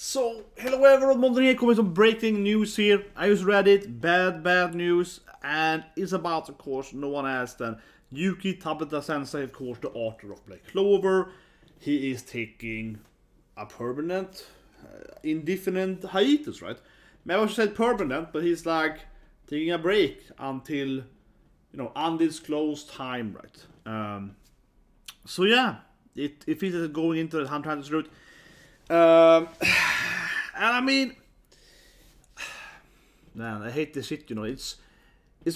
So, hello everyone, Monday here, coming some breaking news here. I just read it, bad news, and it's about, of course, no one else than Yuuki Tabata Sensei, of course, the author of Black Clover. He is taking a permanent, indefinite hiatus, right? Maybe I should say permanent, but he's like taking a break until, undisclosed time, right? So yeah, if he's going into the Hunter route. And I mean, man, I hate this shit, it's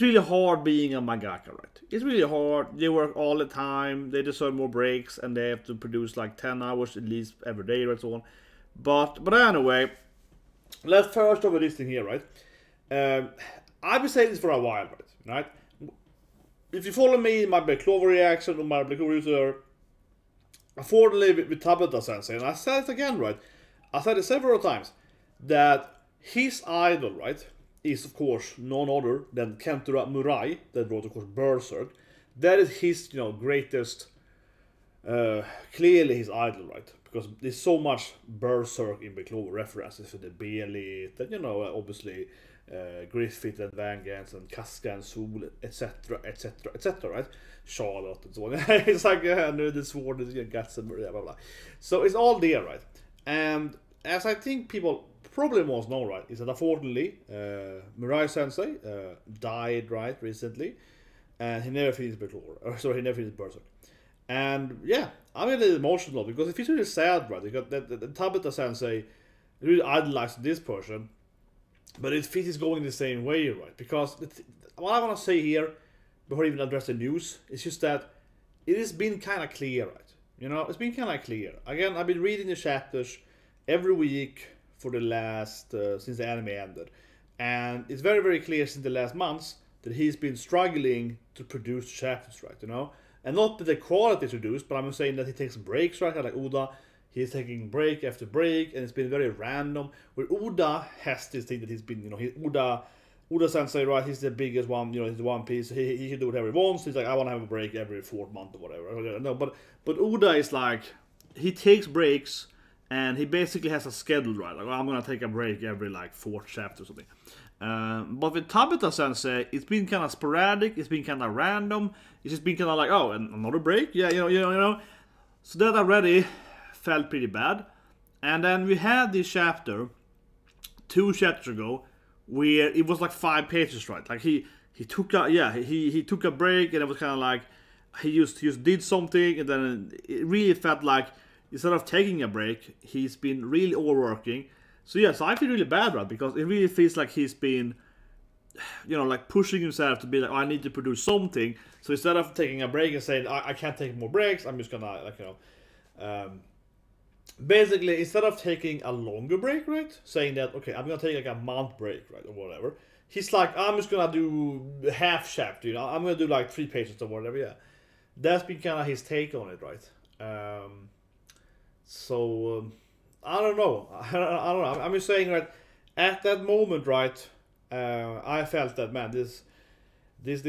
really hard being a mangaka, right? It's really hard. They work all the time, they deserve more breaks, and they have to produce like 10 hours at least every day, right, so on. But anyway, let's first over this thing here, right? I've been saying this for a while, right? If you follow me in my Black Clover reaction or my Black Clover user, unfortunately with Tabata Sensei, and I said it again, right? I said it several times, that his idol, right, is of course none other than Kentaro Miura, that wrote, of course, Berserk. That is his, greatest, clearly his idol, right? Because there's so much Berserk in Black Clover references to the Belly, that, obviously, Griffith and Vengeance and Casca and Sol, etc, right? Charlotte and so on. It's like, I know the sword is guts and blah blah blah. So it's all there, right? And as I think people probably most know, right, is that unfortunately Mirai Sensei died, right, recently, and he never finished he never finished Berserk. And yeah, I'm a little emotional because it feels really sad, right? Because the Tabata Sensei really idolized this person, but it feels it's going the same way, right? Because what I want to say here, before I even address the news, it's just that it has been kind of clear, right? It's been kind of clear. Again, I've been reading the chapters every week for the last, since the anime ended. And it's very, very clear since the last months that he's been struggling to produce chapters, right? And not that the quality is reduced, but I'm saying that he takes breaks, right? Like Oda, he's taking break after break, and it's been very random. Where Oda has this thing that he's been, Oda Sensei, right, he's the biggest one, he's the One Piece, he can do whatever he wants. He's like, I want to have a break every 4th month or whatever. No, but Oda is like, he takes breaks, and he basically has a schedule, right? Like, I'm going to take a break every, like, 4th chapter or something. But with Tabata Sensei, it's been kind of sporadic, it's been kind of random, it's just been kind of like, oh, another break? Yeah, So that already felt pretty bad. And then we had this chapter, 2 chapters ago, where it was like 5 pages, right? Like he took a break, and it was kind of like he just did something, and then it really felt like instead of taking a break, he's been really overworking. So yeah, so I feel really bad, right? Because it really feels like he's been, like pushing himself to be like, oh, I need to produce something. So instead of taking a break and saying I can't take more breaks, I'm just gonna basically, instead of taking a longer break, right, saying that, okay, I'm gonna take like a month break, right, or whatever, he's like, I'm just gonna do half chapter, I'm gonna do like 3 pages or whatever, yeah. That's been kind of his take on it, right? I don't know. I don't know. I'm just saying, right, at that moment, right, I felt that, man, this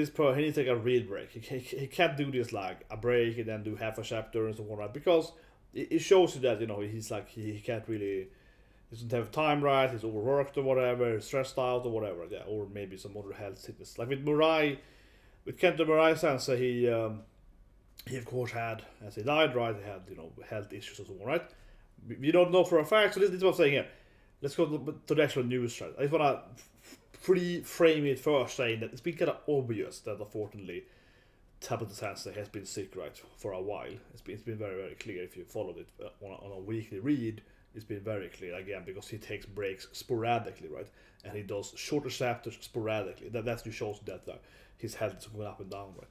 person, he needs to take a real break. He can't do this like a break and then do half a chapter and so on, right? Because it shows you that, he's like, he can't really, he doesn't have time, right? He's overworked or whatever, stressed out or whatever, yeah, or maybe some other health sickness. Like with Kentaro Miura Sensei, he of course had, as he died, right, he had, health issues and so on, right? We don't know for a fact, so this is what I'm saying here. Let's go to the actual news, right? I just want to frame it first, saying that it's been kind of obvious that, unfortunately, Tabata Sensei has been sick, right, for a while. It's been very, very clear if you followed it on a weekly read. It's been very clear, again, because he takes breaks sporadically, right? And he does shorter chapters sporadically. That shows that his health is going up and down, right?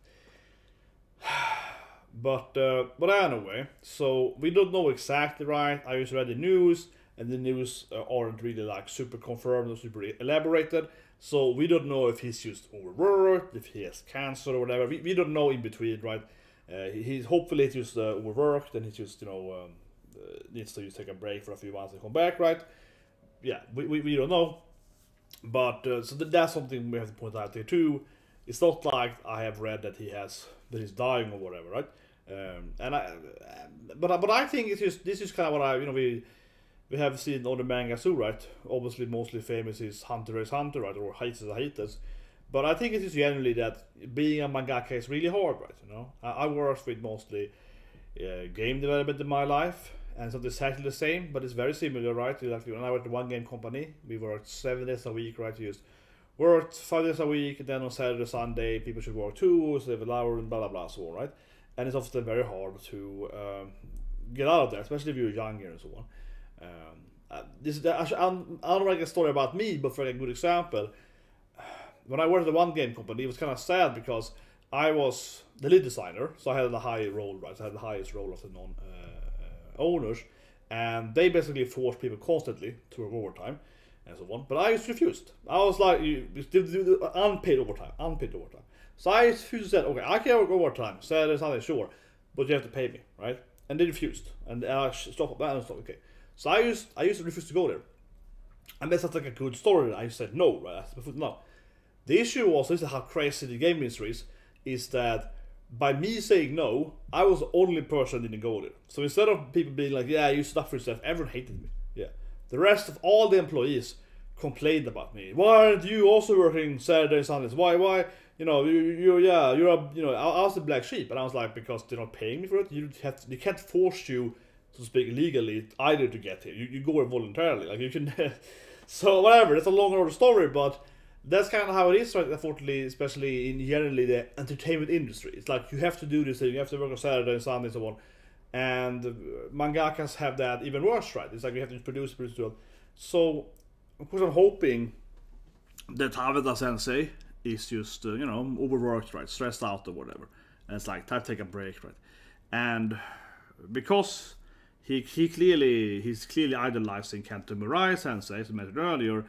But anyway, so we don't know exactly, right? I just read the news, and the news aren't really like super confirmed or super elaborated. So we don't know if he's just overworked, if he has cancer or whatever. We don't know in between, right? He's hopefully just overworked, and he's just needs to just take a break for a few months and come back, right? Yeah, we don't know. But so that's something we have to point out here too. It's not like I have read that he's dying or whatever, right? But I think this is kind of what we we have seen other mangas too, right? Obviously, mostly famous is Hunter x Hunter, right, or Hiatus x Hiatus. But I think it is generally that being a mangaka is really hard, right? You know, I work with mostly game development in my life, and it's not exactly the same, but it's very similar, right? Like when I worked at one game company, we worked 7 days a week, right? We just worked 5 days a week, and then on Saturday, Sunday, people should work 2, so they have an hour, and blah blah blah, so on, right? And it's often very hard to get out of there, especially if you're younger and so on. I don't like a story about me, but for a good example, when I worked at one game company, it was kind of sad because I was the lead designer, so I had the high role, right? So I had the highest role of the non-owners, and they basically forced people constantly to work overtime and so on. But I just refused. I was like, you do unpaid overtime. So I refused and said, okay, I can work overtime, Saturday, Sunday, sure, but you have to pay me, right? And they refused, and I stopped that and okay. So I used to refuse to go there, and that's not like a good story. I said no, right? I said no. The issue was, this is how crazy the game industry is that by me saying no, I was the only person that didn't go there. So instead of people being like, yeah, you stuff for yourself, everyone hated me. Yeah. The rest of all the employees complained about me. Why aren't you also working Saturday and Sundays? Why? You know, I was the black sheep, and I was like, because they're not paying me for it. They can't force you, so to speak, legally either to get here. You go there voluntarily, like you can. So whatever, it's a longer story, but that's kind of how it is, right? Unfortunately, especially in generally the entertainment industry. It's like you have to do this, you have to work on Saturday and Sunday and so on. And mangakas have that even worse, right? It's like you have to produce. So, of course, I'm hoping that Tabata Sensei is just, overworked, right? Stressed out or whatever. And it's like, time to take a break, right? And because he's clearly idolizing Kentaro Miura Sensei, as I mentioned earlier,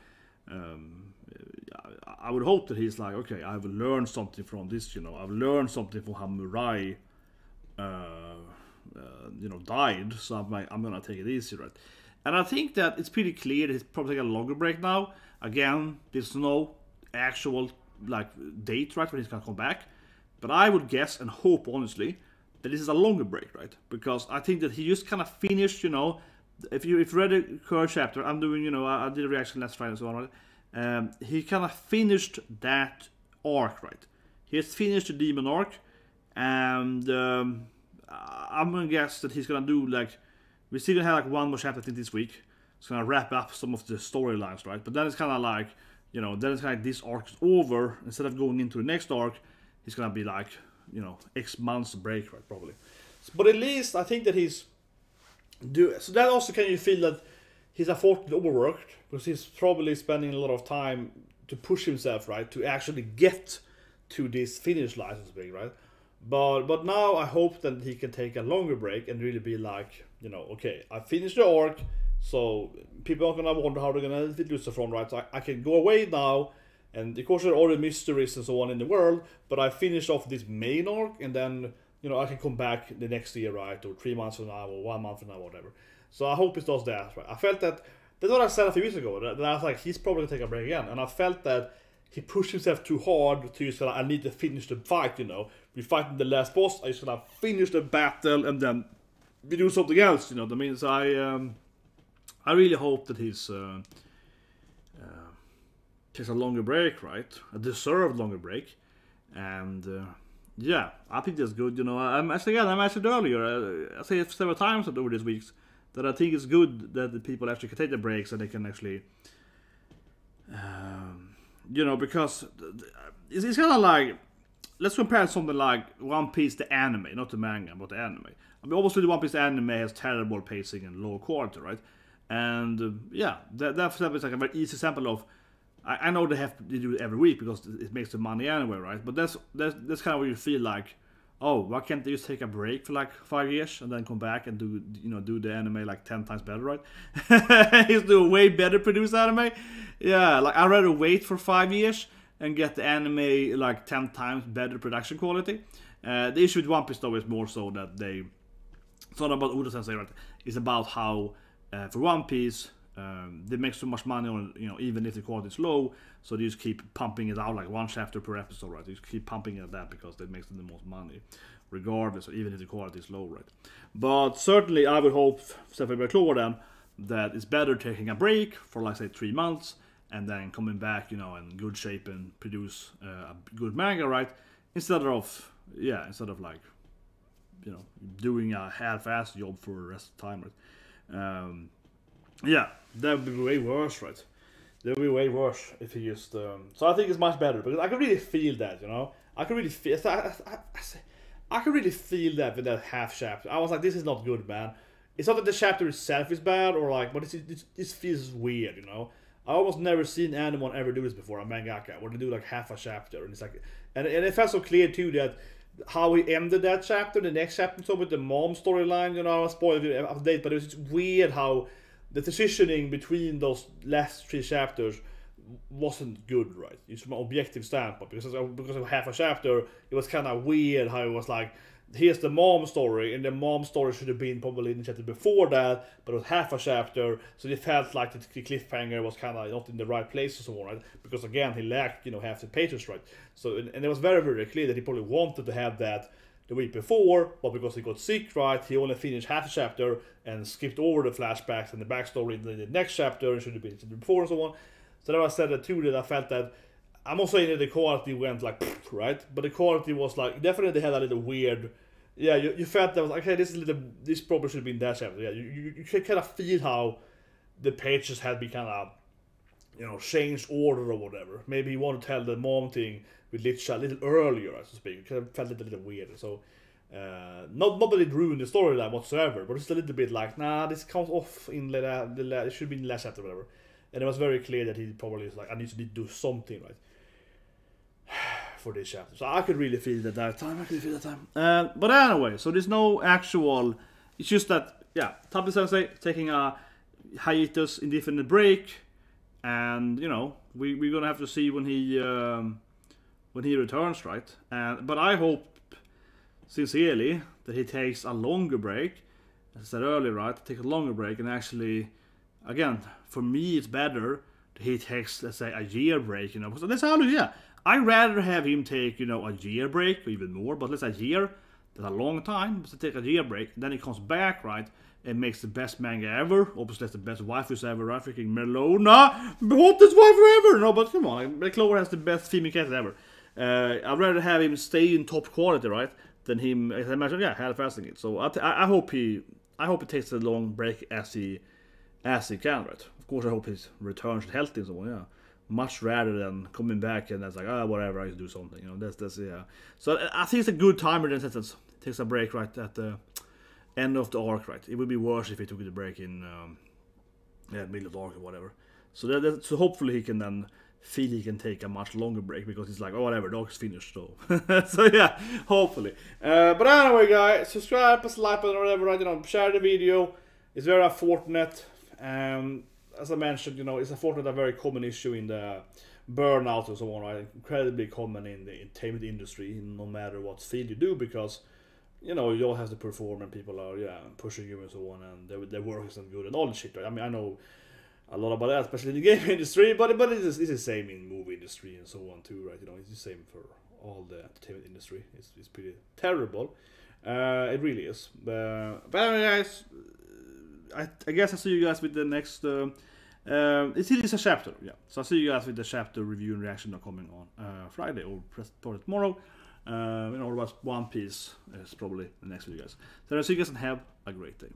I would hope that he's like, okay, I've learned something from this, I've learned something from how Mirai, died, so I'm gonna take it easy, right? And I think that it's pretty clear that he's probably taking a longer break now. Again, there's no actual date, right, when he's gonna come back, but I would guess and hope, honestly, that this is a longer break, right? Because I think that he just kind of finished, if you read the current chapter, I'm doing, I did a reaction last Friday and so on, right? He kind of finished that arc, right? He has finished the demon arc, and I'm gonna guess that he's gonna do we're still gonna have one more chapter I think this week. It's gonna wrap up some of the storylines, right? But then it's kind of like, then it's kind of this arc is over. Instead of going into the next arc, he's gonna be X months break, right? Probably. But at least I think that he's so that also can you feel that he's unfortunately overworked, because he's probably spending a lot of time to push himself, right, to actually get to this finish line, so to speak, right? But now I hope that he can take a longer break and really be like, okay, I finished the arc, so people are gonna wonder how they're gonna defeat Lucifer, right? So I can go away now, and of course there are all the mysteries and so on in the world, but I finished off this main arc, and then I can come back the next year, right, or 3 months from now, or 1 month from now, whatever. So I hope it does that, right? I felt that's what I said a few weeks ago. That I was like, he's probably gonna take a break again, and I felt that he pushed himself too hard to say, I need to finish the fight, We fight the last boss, I just gonna finish the battle, and then we do something else, That means So I really hope that he's takes a longer break, right? A deserved longer break, and yeah, I think that's good. I mentioned earlier, I say it several times over these weeks, that I think it's good that the people actually can take the breaks and they can actually, because it's kind of like, let's compare something like One Piece, the anime, not the manga, but the anime. I mean, obviously the One Piece the anime has terrible pacing and low quality, right? And yeah, that's like a very easy example of, I know they do it every week because it makes the money anyway, right? But that's kind of where you feel like, oh, why can't they just take a break for 5 years and then come back and do the anime 10 times better, right? Just do a way better produced anime. Yeah, I'd rather wait for 5 years and get the anime 10 times better production quality. The issue with One Piece though is more so that it's not about Oda Sensei, right? It's about how for One Piece, they make so much money on, even if the quality is low, so they just keep pumping it out one chapter per episode, right? They just keep pumping it at that because that makes them the most money, regardless, or even if the quality is low, right? But certainly, I would hope, except for Clover then, that it's better taking a break for like say 3 months and then coming back, you know, in good shape and produce a good manga, right? Instead of like, you know, doing a half-assed job for the rest of the time, right? Yeah, that would be way worse, right? That would be way worse if he just. So I think it's much better because I can really feel that, you know. I can really feel. I can really feel that with that half chapter. I was like, this is not good, man. It's not that the chapter itself is bad or like, but it feels weird, you know. I almost never seen anyone ever do this before, a mangaka, where they do like half a chapter, and it's like, and it felt so clear too that how he ended that chapter, the next chapter, so with the mom storyline, you know, I spoiled it update, but it was just weird how the transitioning between those last 3 chapters wasn't good, right? It's from an objective standpoint, because of half a chapter, it was kind of weird how it was like, here's the mom story, and the mom story should have been probably in the chapter before that, but it was half a chapter, so it felt like the cliffhanger was kind of not in the right place or so on, right? Because again, he lacked, you know, half the pages, right? So, and it was very, very clear that he probably wanted to have that the week before, but because he got sick, right, he only finished half a chapter and skipped over the flashbacks and the backstory in the next chapter, and should have been before and so on. So that was said that too, that I felt that, I'm not saying that the quality went like, right, but the quality was like, definitely had a little weird. Yeah, you felt that was like, okay, this probably should have been that chapter. Yeah, you could kind of feel how the pages had been kind of, you know, changed order or whatever. Maybe he wanted to tell the mom thing with Licha a little earlier, I suppose. It kind of felt a little weird. So, not that it ruined the storyline whatsoever, but it's a little bit like, nah, this comes off in it should be in the last chapter or whatever. And it was very clear that he probably was like, I need to do something, right? For this chapter. So I could really feel that time. But anyway, so there's no actual. It's just that, yeah, Tabata Sensei taking a hiatus, indefinite break, and you know we're gonna have to see when he returns, right? But I hope sincerely that he takes a longer break, as I said earlier, right? Take a longer break and actually, again, for me it's better that he takes, let's say, a year break, you know, because that's how, yeah. I'd rather have him take, you know, a year break or even more, but let's say a year, that's a long time, so take a year break, then he comes back, right, and makes the best manga ever, obviously that's the best waifus ever, right, freaking Melona, hottest waifu ever, no, but come on, like, Clover has the best female character ever. I'd rather have him stay in top quality, right, than him, as I imagine, yeah, half-assing it, so I hope he takes a long break as he can, right. Of course I hope he returns healthy and so on, yeah. Much rather than coming back and that's like, whatever, I can do something, you know, that's yeah. So I think it's a good timer in that sense. Takes a break right at the end of the arc, right? It would be worse if he took the break in middle of the arc or whatever. So so hopefully he can then feel he can take a much longer break because he's like, whatever, the arc's finished, so. So yeah, hopefully. But anyway, guys, subscribe, press the like button or whatever, right? You know, share the video. It's very unfortunate. As I mentioned, you know, it's unfortunately a very common issue in the burnout and so on, right? Incredibly common in the entertainment industry, no matter what field you do, because, you know, you all have to perform and people are, yeah, pushing you and so on, and their work isn't good and all the shit, right? I mean, I know a lot about that, especially in the game industry, but it's the same in movie industry and so on too, right? You know, it's the same for all the entertainment industry. It's pretty terrible. It really is. But anyway, guys, I guess I'll see you guys with the next. It's a chapter, yeah. So I'll see you guys with the chapter review and reaction coming on Friday or probably tomorrow. You know, about One Piece is probably the next video, guys. So I'll see you guys and have a great day.